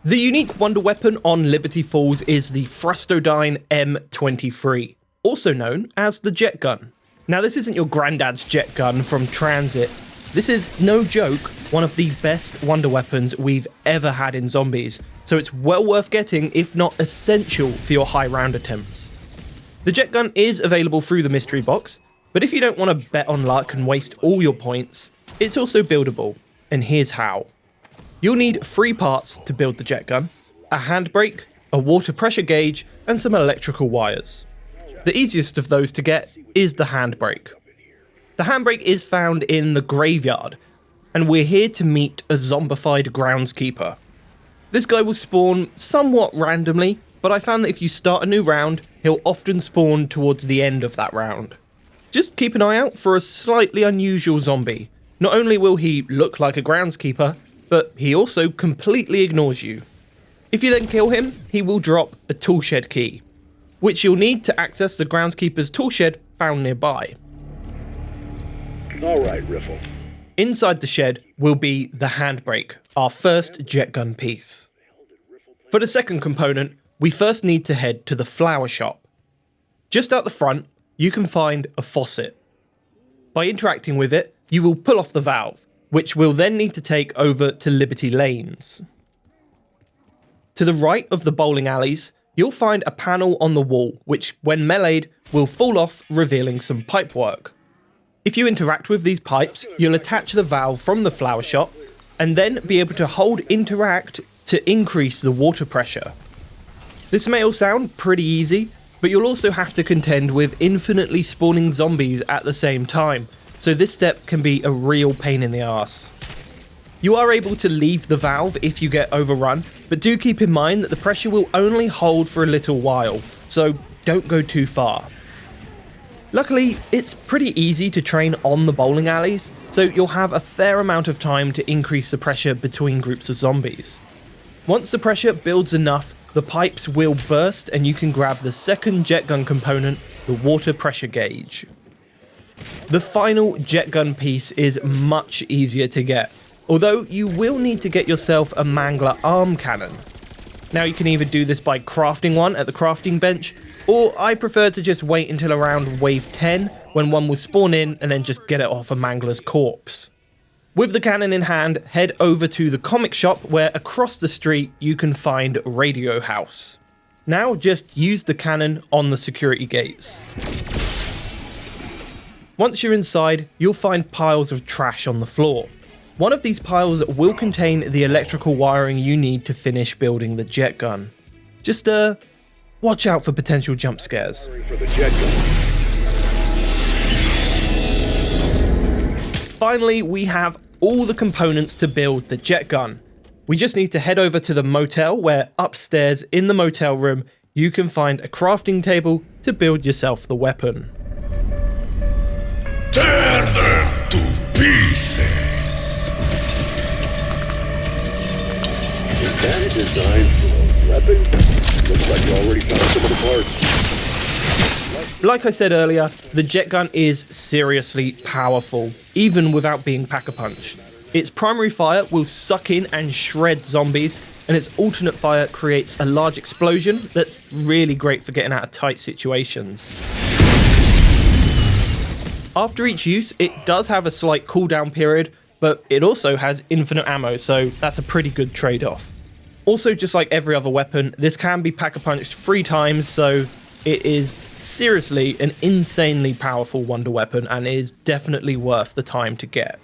The unique wonder weapon on Liberty Falls is the Thrustodyne M23, also known as the jet gun. Now this isn't your granddad's jet gun from Transit. This is, no joke, one of the best wonder weapons we've ever had in zombies, so it's well worth getting, if not essential, for your high round attempts. The jet gun is available through the mystery box, but if you don't want to bet on luck and waste all your points, it's also buildable, and here's how. You'll need 3 parts to build the jet gun: a handbrake, a water pressure gauge, and some electrical wires. The easiest of those to get is the handbrake. The handbrake is found in the graveyard, and we're here to meet a zombified groundskeeper. This guy will spawn somewhat randomly, but I found that if you start a new round, he'll often spawn towards the end of that round. Just keep an eye out for a slightly unusual zombie. Not only will he look like a groundskeeper, but he also completely ignores you. If you then kill him, he will drop a toolshed key, which you'll need to access the groundskeeper's toolshed found nearby. Alright, Riffle. Inside the shed will be the handbrake, our first jet gun piece. For the second component, we first need to head to the flower shop. Just out the front, you can find a faucet. By interacting with it, you will pull off the valve, which we'll then need to take over to Liberty Lanes. To the right of the bowling alleys, you'll find a panel on the wall, which, when meleeed, will fall off, revealing some pipework. If you interact with these pipes, you'll attach the valve from the flower shop, and then be able to hold interact to increase the water pressure. This may all sound pretty easy, but you'll also have to contend with infinitely spawning zombies at the same time, so this step can be a real pain in the arse. You are able to leave the valve if you get overrun, but do keep in mind that the pressure will only hold for a little while, so don't go too far. Luckily, it's pretty easy to train on the bowling alleys, so you'll have a fair amount of time to increase the pressure between groups of zombies. Once the pressure builds enough, the pipes will burst and you can grab the second jet gun component, the water pressure gauge. The final jet gun piece is much easier to get, although you will need to get yourself a Mangler arm cannon. Now you can either do this by crafting one at the crafting bench, or I prefer to just wait until around wave 10 when one will spawn in and then just get it off a Mangler's corpse. With the cannon in hand, head over to the comic shop where across the street you can find Radio House. Now just use the cannon on the security gates. Once you're inside, you'll find piles of trash on the floor. One of these piles will contain the electrical wiring you need to finish building the jet gun. Just watch out for potential jump scares. For the jet gun. Finally, we have all the components to build the jet gun. We just need to head over to the motel where upstairs in the motel room you can find a crafting table to build yourself the weapon. Tear them to pieces! Is that designed for a weapon? Looks like you already found some of the parts. Like I said earlier, the jet gun is seriously powerful, even without being pack-a-punch. Its primary fire will suck in and shred zombies, and its alternate fire creates a large explosion that's really great for getting out of tight situations. After each use, it does have a slight cooldown period, but it also has infinite ammo, so that's a pretty good trade-off. Also, just like every other weapon, this can be pack-a-punched 3 times, so it is seriously an insanely powerful wonder weapon and is definitely worth the time to get.